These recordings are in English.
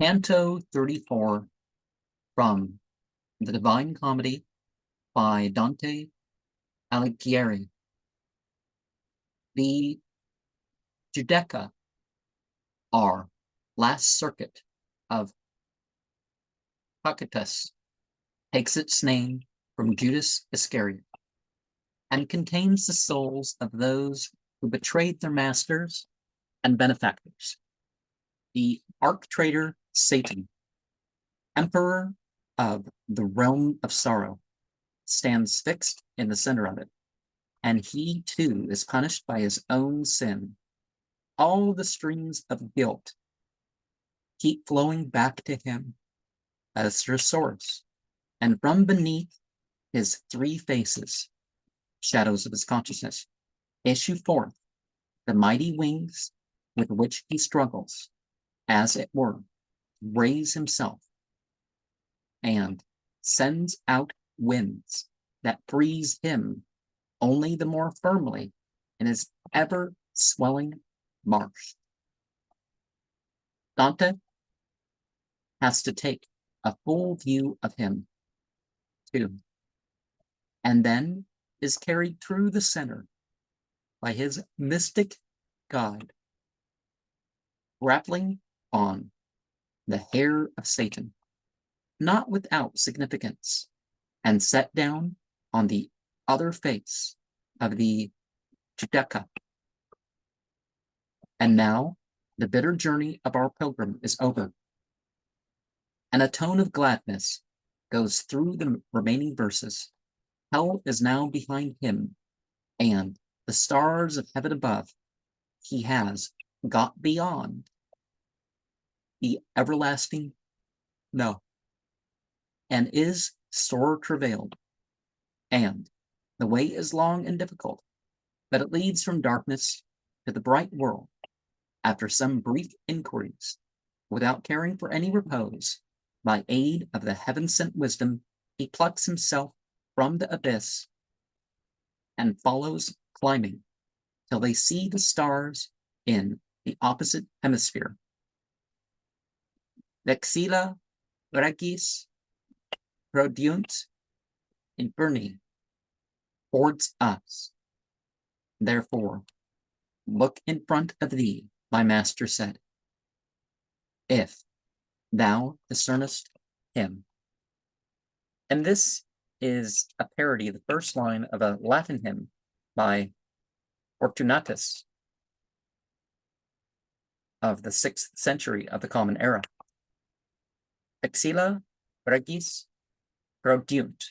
Canto 34 from the Divine Comedy by Dante Alighieri. The Judeca, our last circuit of Tacitus, takes its name from Judas Iscariot and contains the souls of those who betrayed their masters and benefactors. The arch-traitor Satan, emperor of the realm of sorrow, stands fixed in the center of it, and he too is punished by his own sin. All the streams of guilt keep flowing back to him as their source, and from beneath his three faces, shadows of his consciousness, issue forth the mighty wings with which he struggles, as it were, to raise himself, and sends out winds that freeze him only the more firmly in his ever-swelling march. Dante has to take a full view of him, too, and then is carried through the center by his mystic guide, grappling on the hair of Satan, not without significance, and set down on the other face of the Judeca. And now the bitter journey of our pilgrim is over, and a tone of gladness goes through the remaining verses. Hell is now behind him, and the stars of heaven above he has got beyond the everlasting no, and is sore travailed, and the way is long and difficult, but it leads from darkness to the bright world. After some brief inquiries, without caring for any repose, by aid of the heaven-sent wisdom, he plucks himself from the abyss and follows climbing till they see the stars in the opposite hemisphere. Vexilla regis produunt inferni towards us. Therefore, look in front of thee, my master said, if thou discernest him. And this is a parody of the first line of a Latin hymn by Fortunatus of the 6th century of the Common Era. Vexilla regis produunt.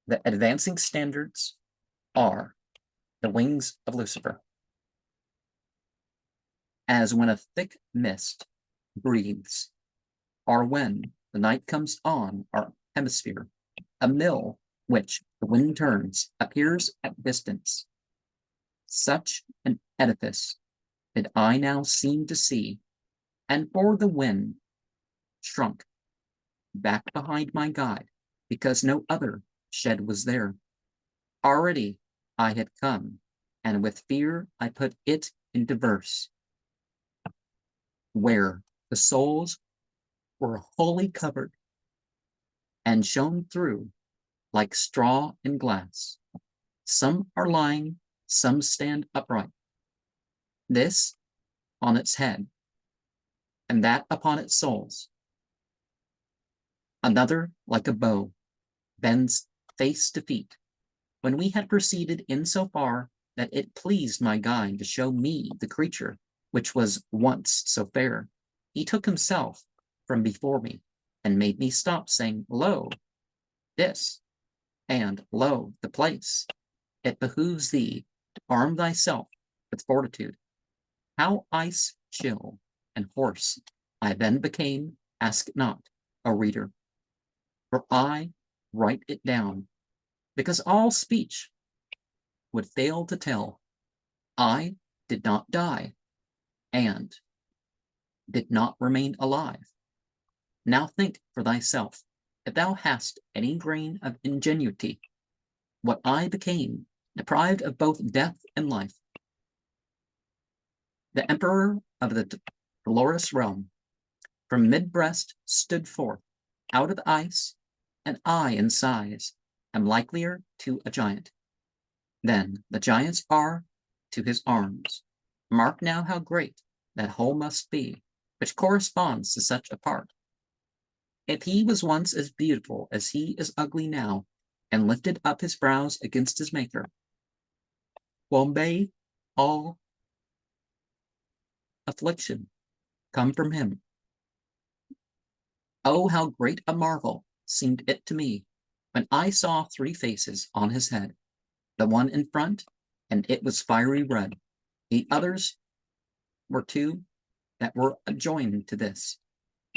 The advancing standards are the wings of Lucifer. As when a thick mist breathes, or when the night comes on our hemisphere, a mill which the wind turns appears at distance. Such an edifice did I now seem to see, and for the wind shrunk back behind my guide, because no other shed was there. Already I had come, and with fear I put it into verse, where the souls were wholly covered and shone through like straw in glass. Some are lying, some stand upright, this on its head, and that upon its soles. Another, like a bow, bends face to feet. When we had proceeded in so far that it pleased my guide to show me the creature which was once so fair, he took himself from before me and made me stop, saying, lo, this, and lo, the place. It behooves thee to arm thyself with fortitude. How ice chill and hoarse I then became, ask not, O reader, for I write it down, because all speech would fail to tell. I did not die, and did not remain alive. Now think for thyself, if thou hast any grain of ingenuity, what I became, deprived of both death and life. The emperor of the dolorous realm, From mid-breast stood forth, out of the ice, and I in size am likelier to a giant. Then the giants are to his arms. Mark now how great that whole must be, which corresponds to such a part. If he was once as beautiful as he is ugly now, and lifted up his brows against his maker, well may all affliction come from him. Oh, how great a marvel seemed it to me when I saw three faces on his head, the one in front, and it was fiery red. The others were two that were adjoined to this,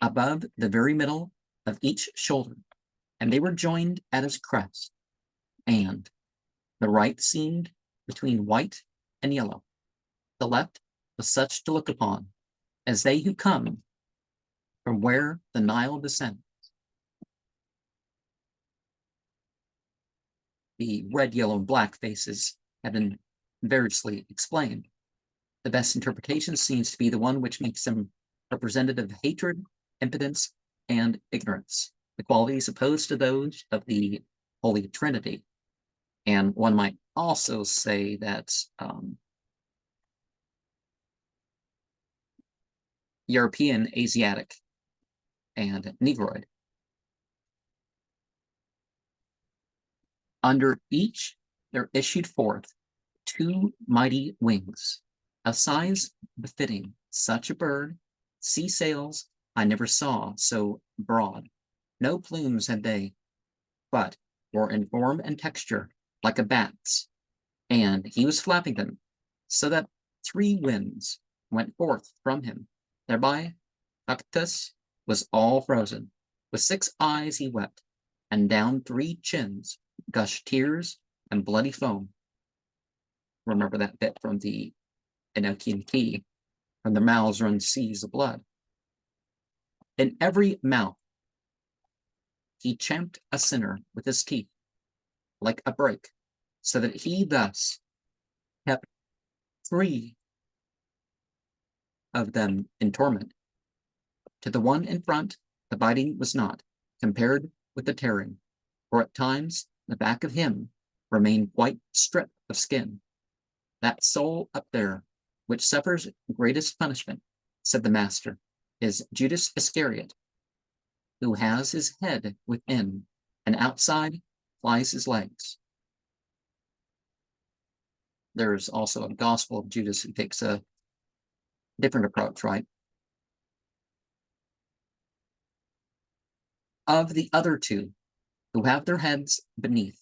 above the very middle of each shoulder, and they were joined at his crest, and the right seemed between white and yellow. The left was such to look upon as they who come from where the Nile descends. The red, yellow, and black faces have been variously explained. The best interpretation seems to be the one which makes them representative of hatred, impotence, and ignorance, the qualities opposed to those of the Holy Trinity. And one might also say that European, Asiatic, and Negroid. Under each there issued forth two mighty wings, of size befitting such a bird. Sea sails I never saw so broad. No plumes had they, but were in form and texture like a bat's, and he was flapping them, so that three winds went forth from him. Thereby Pactus was all frozen. With 6 eyes he wept, and down 3 chins gushed tears and bloody foam. Remember that bit from the Enochian Key, from their mouths run seas of blood. In every mouth he champed a sinner with his teeth, like a brake, so that he thus kept 3 of them in torment. To the one in front, the biting was not, compared with the tearing, for at times the back of him remained quite stripped of skin. That soul up there, which suffers greatest punishment, said the master, is Judas Iscariot, who has his head within, and outside flies his legs. There's also a Gospel of Judas who takes a different approach, right? Of the other 2 who have their heads beneath,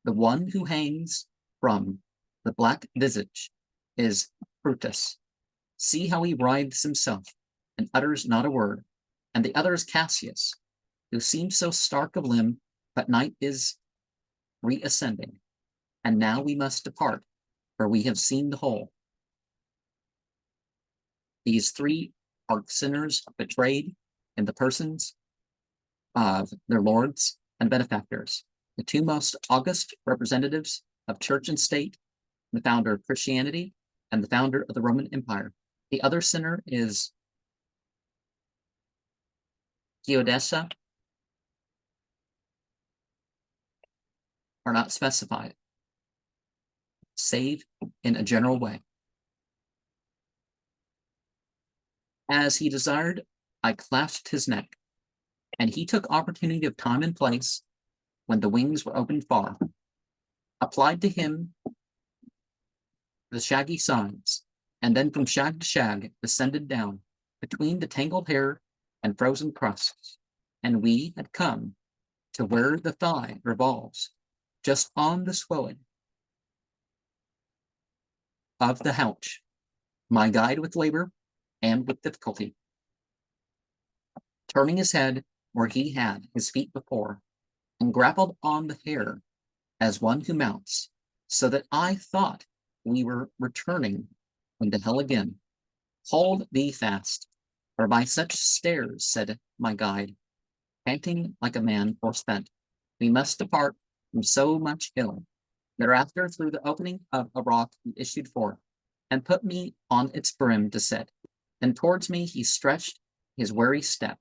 the one who hangs from the black visage is Brutus. See how he writhes himself and utters not a word. And the other is Cassius, who seems so stark of limb, but night is reascending. And now we must depart, for we have seen the whole. These 3 are sinners betrayed in the persons of their lords and benefactors, the 2 most august representatives of church and state, the founder of Christianity and the founder of the Roman Empire. The other sinner is Geodessa, are not specified, save in a general way. As he desired, I clasped his neck, and he took opportunity of time and place, when the wings were opened far, applied to him the shaggy sides, and then from shag to shag descended down between the tangled hair and frozen crusts, and we had come to where the thigh revolves, just on the swelling of the houch, my guide with labor and with difficulty, turning his head where he had his feet before, and grappled on the hair as one who mounts, so that I thought we were returning into hell again. Hold thee fast, for by such stairs, said my guide, panting like a man forespent, we must depart from so much ill. Thereafter, through the opening of a rock he issued forth, and put me on its brim to sit. Then towards me he stretched his weary step.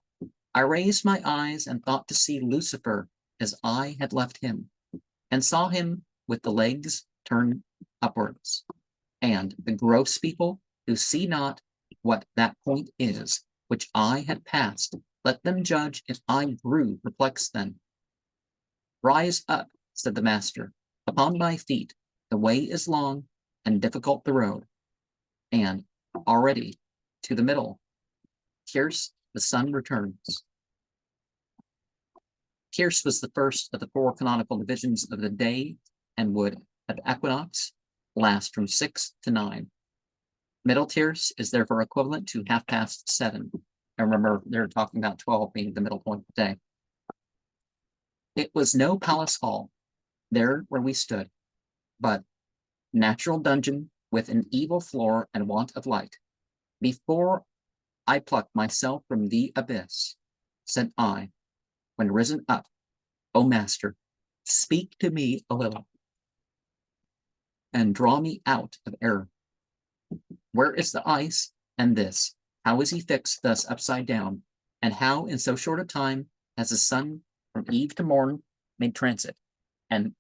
I raised my eyes and thought to see Lucifer as I had left him, and saw him with the legs turned upwards. And the gross people who see not what that point is which I had passed, let them judge if I grew perplexed then. Rise up, said the master, upon thy feet. The way is long and difficult the road. And already to the middle, Tierce the sun returns. Tierce was the first of the 4 canonical divisions of the day and would, at equinox, last from 6 to 9. Middle Tierce is therefore equivalent to 7:30. I remember they're talking about 12 being the middle point of the day. It was no palace hall, there where we stood, but natural dungeon with an evil floor and want of light. Before I pluck myself from the abyss, said I, when risen up, O master, speak to me a little, and draw me out of error. Where is the ice and this? How is he fixed thus upside down? And how in so short a time has the sun from eve to morn made transit? And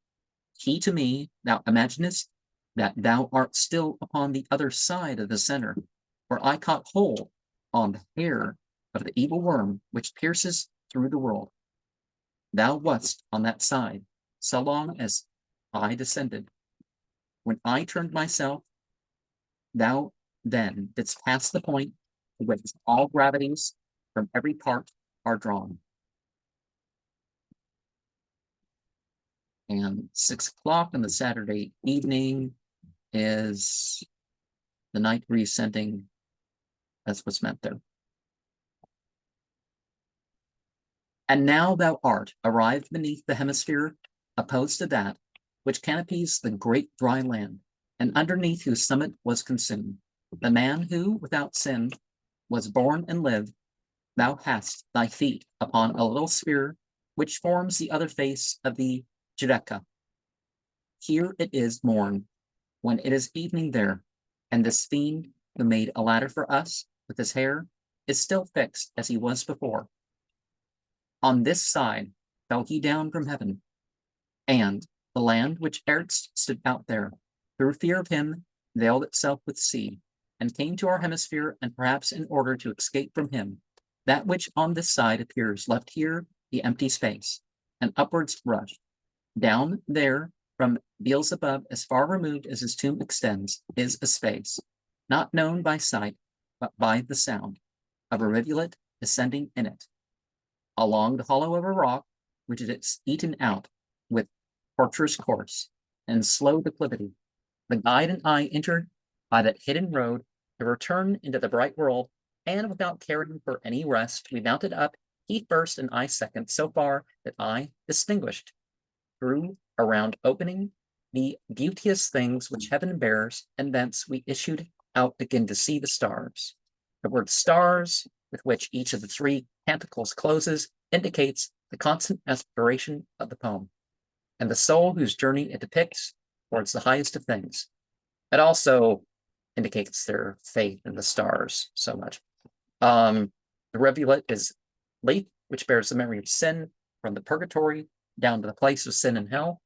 he to me, thou imaginest that thou art still upon the other side of the center, where I caught hold on the hair of the evil worm which pierces through the world. Thou wast on that side so long as I descended. When I turned myself, thou then didst pass the point to which all gravities from every part are drawn. And 6 o'clock on the Saturday evening is the night reascending. That's what's meant there. And now thou art arrived beneath the hemisphere opposed to that which canopies the great dry land, and underneath whose summit was consumed the man who, without sin, was born and lived. Thou hast thy feet upon a little sphere which forms the other face of the Judecca. Here it is morn, when it is evening there, and this fiend who made a ladder for us with his hair is still fixed as he was before. On this side fell he down from heaven, and the land which erst stood out there, through fear of him, veiled itself with sea, and came to our hemisphere, and perhaps in order to escape from him, that which on this side appears left here the empty space, and upwards rushed. Down there, from Beelzebub, as far removed as his tomb extends, is a space, not known by sight, but by the sound, of a rivulet descending in it. Along the hollow of a rock, which it is eaten out with tortuous course and slow declivity, the guide and I entered by that hidden road to return into the bright world, and without caring for any rest, we mounted up, he first and I second, so far that I distinguished through a round opening the beauteous things which heaven bears, and thence we issued out again to see the stars. The word stars, with which each of the 3 canticles closes, indicates the constant aspiration of the poem, and the soul whose journey it depicts towards the highest of things. It also indicates their faith in the stars so much. The rivulet is Lethe, which bears the memory of sin from the purgatory down to the place of sin and hell.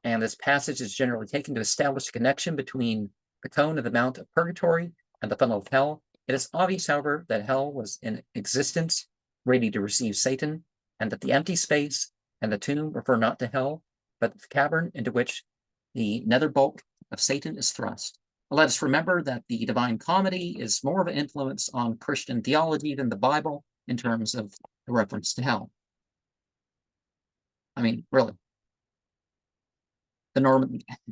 And this passage is generally taken to establish a connection between the cone of the Mount of Purgatory and the funnel of hell. It is obvious, however, that hell was in existence, ready to receive Satan, and that the empty space and the tomb refer not to hell, but the cavern into which the nether bulk of Satan is thrust. Let us remember that the Divine Comedy is more of an influence on Christian theology than the Bible in terms of the reference to hell. I mean, really. The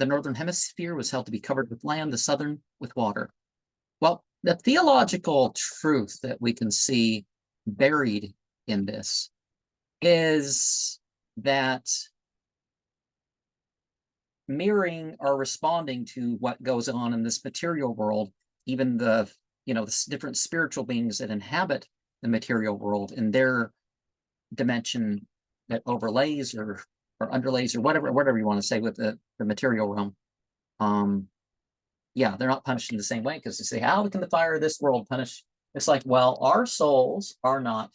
northern hemisphere was held to be covered with land, the southern with water. Well, the theological truth that we can see buried in this is that mirroring or responding to what goes on in this material world, even the different spiritual beings that inhabit the material world in their dimension that overlays or underlays or whatever you want to say with the material realm. yeah, they're not punished in the same way, because they say, how can the fire of this world punish? It's like, well, our souls are not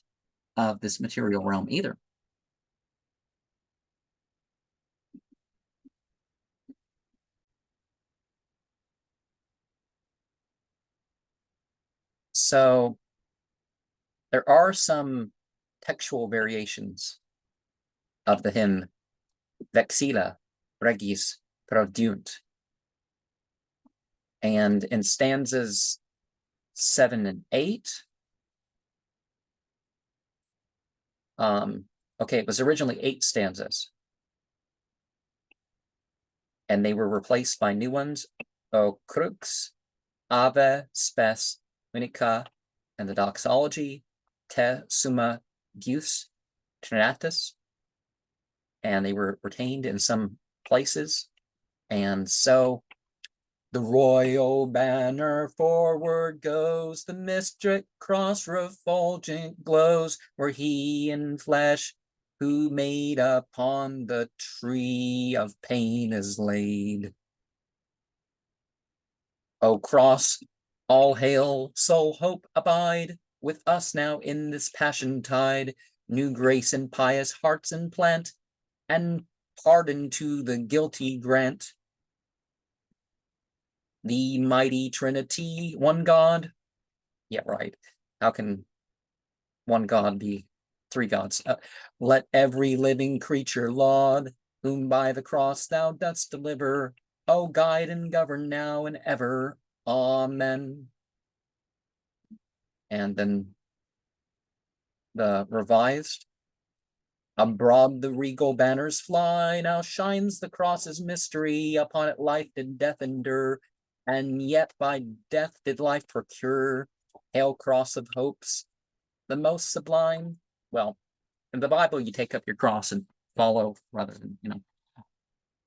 of this material realm either. So there are some textual variations of the hymn Vexilla Regis Prodeunt. And in stanzas 7 and 8, okay, it was originally 8 stanzas, and they were replaced by new ones. O crux, ave spes unica, and the doxology, te summa gius trinatus, and they were retained in some places. And so the royal banner forward goes, the mystic cross refulgent glows, where he in flesh who made upon the tree of pain is laid. O cross, all hail, sole hope abide with us now in this passion tide, new grace in pious hearts implant, and pardon to the guilty grant. The mighty Trinity, one God. Yeah, right. How can one God be 3 gods? Let every living creature laud, whom by the cross thou dost deliver. O guide and govern now and ever. Amen. And then the revised. Abroad the regal banners fly, now shines the cross's mystery, upon it life did death endure, and yet by death did life procure. Hail cross of hopes, the most sublime. Well, in the Bible, you take up your cross and follow rather than,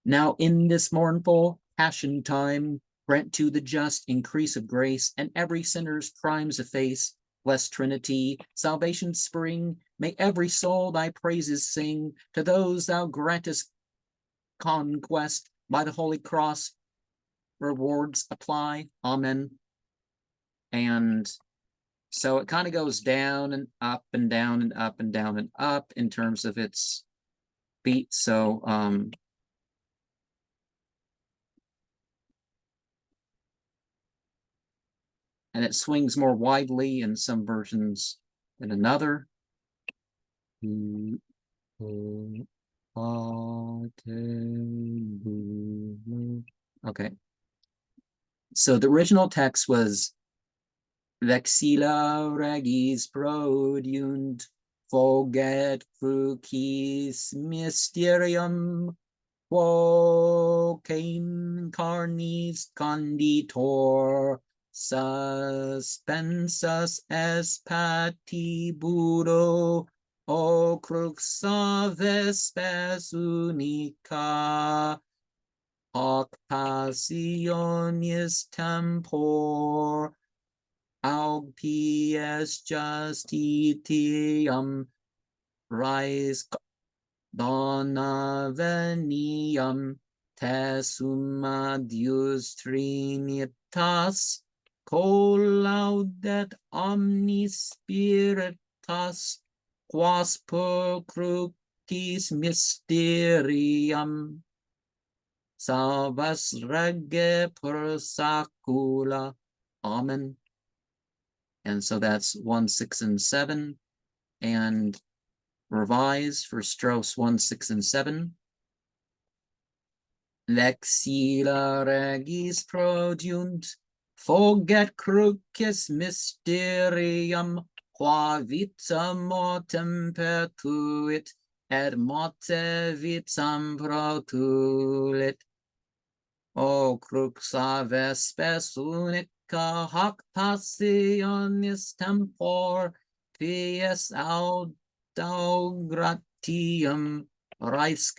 Now in this mournful passion time, grant to the just increase of grace, and every sinner's crimes efface. Blessed Trinity, salvation's spring, may every soul thy praises sing. To those thou grantest conquest, by the holy cross rewards apply. Amen. And so it kind of goes down and up and down and up and down and up in terms of its beat. So and it swings more widely in some versions than another. Okay. So the original text was Vexilla regis prodeunt, foget crucis mysterium, quoquam carnis conditor, suspensas es patiburo, o cruxa vespes unica, hoc passionis tempor, aug pies justitiam, rais dona veniam, te summa Deus Trinitas, collaudet omnis spiritas, quas per crucis mysterium, salvas rege per sacula. Amen. And so that's 1, 6, and 7. And revise for Strauss 1, 6, and 7. Vexilla regis prodeunt, foget crucis mysterium, qua vita mortem pertuit, et morte vitam protulit. O cruxa vespes unica, hoc passionis tempor, pies audau gratium, rais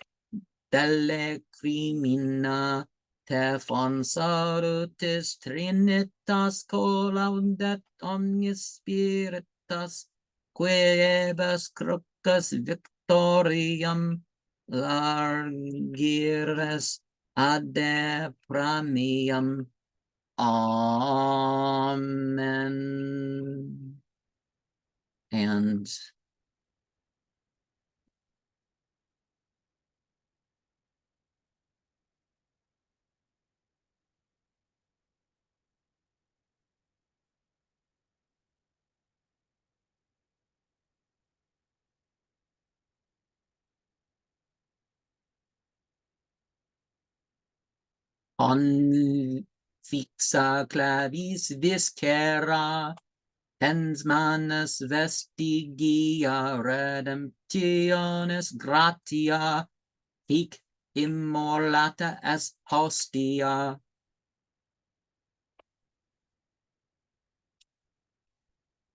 delle crimina, te fons salutis trinitas, collaudet omnis spiritas, quaebas crucas victoriam largires ad premium. Amen. And confixa clavis viscera, tens manus vestigia redemptionis gratia, hic immolata est hostia.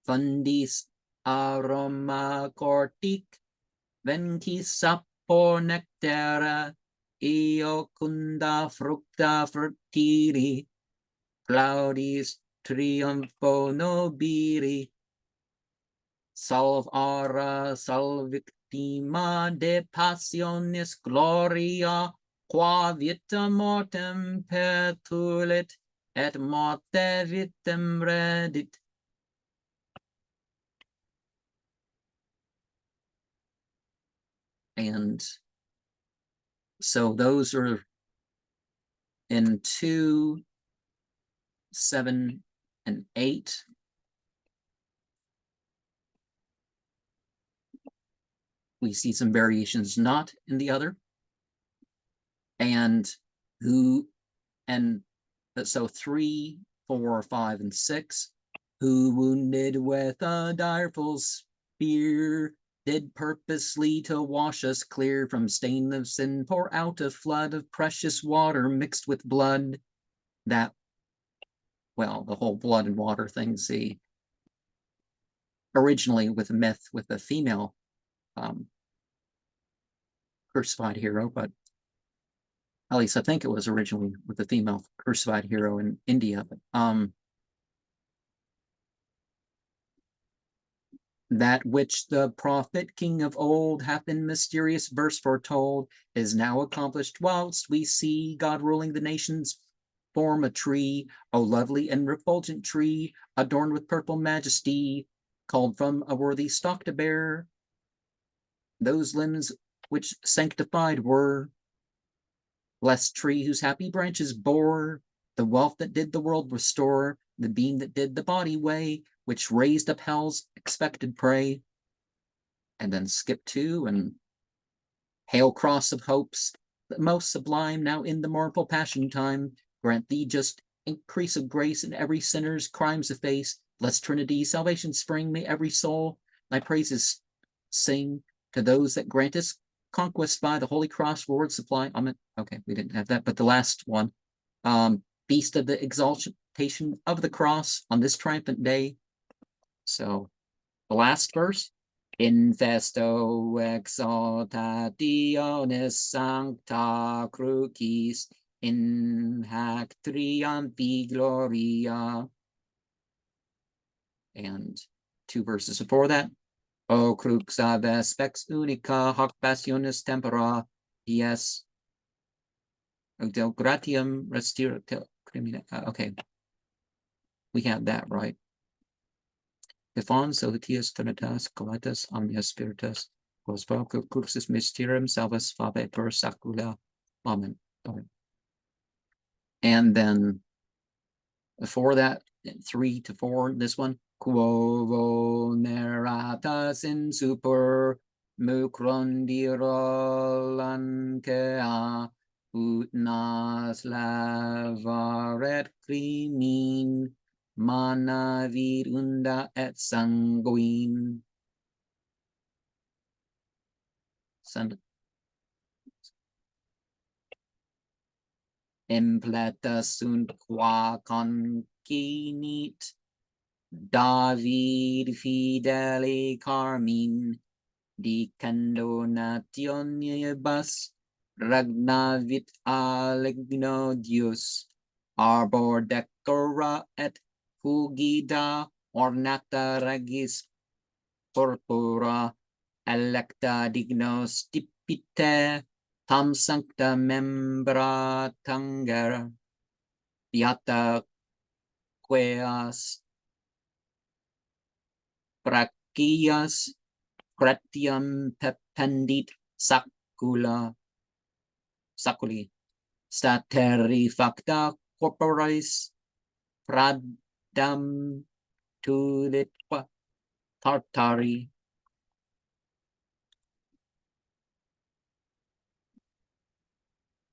Fundis aroma cortic, ventis sapor nectara, iocunda fructa fructiri, claudis triumpho nobili, salv ara salvictima de passionis gloria, qua vita mortem pertulit, et morte vitam redit. And so those are in 2, 7, and 8. We see some variations not in the other. And so 3, 4, 5, and 6, who wounded with a direful spear, did purposely to wash us clear from stain of sin, pour out a flood of precious water mixed with blood. That, well, the whole blood and water thing, see, originally with a myth with a female crucified hero, but at least I think it was originally with a female crucified hero in India. But, that which the prophet king of old hath in mysterious verse foretold is now accomplished, whilst we see God ruling the nations form a tree, a lovely and refulgent tree, adorned with purple majesty, called from a worthy stock to bear those limbs which sanctified were. Blessed tree whose happy branches bore the wealth that did the world restore, the beam that did the body weigh, which raised up hell's expected prey. And then skip 2 and hail cross of hopes, the most sublime, now in the mournful passion time, grant thee just increase of grace in every sinner's crimes efface. Blessed Trinity, salvation spring, may every soul thy praises sing. To those that grantest conquest by the holy cross, Lord supply. Amen. Okay, we didn't have that, but the last one, feast of the exaltation of the cross on this triumphant day. So the last verse, in festo exaltationis sancta crucis, in hac triumphi gloria. And 2 verses before that, O crux ave spex unica hoc passionis tempora, dies del gratiam restirat crimina. Okay, we have that right. Defon solitius trinitas collatus omnia spiritus, quos voco cursus mysterium salvus fave per sacula. Amen. And then before that, 3 to 4, this one, quo vulneratas in super mucrondirancea ut nas lavaret crimin mana virunda et sanguine. Impleta sunt qua concinit David fideli carmin, dicendo nationibus ragnavit aligno Deus, arbor decora et fugida ornata regis purpura, electa dignos stipite, tam sancta membra tanger, beata queas brachias gratiam pependit saculi stateri facta corporis pradam tulit tartari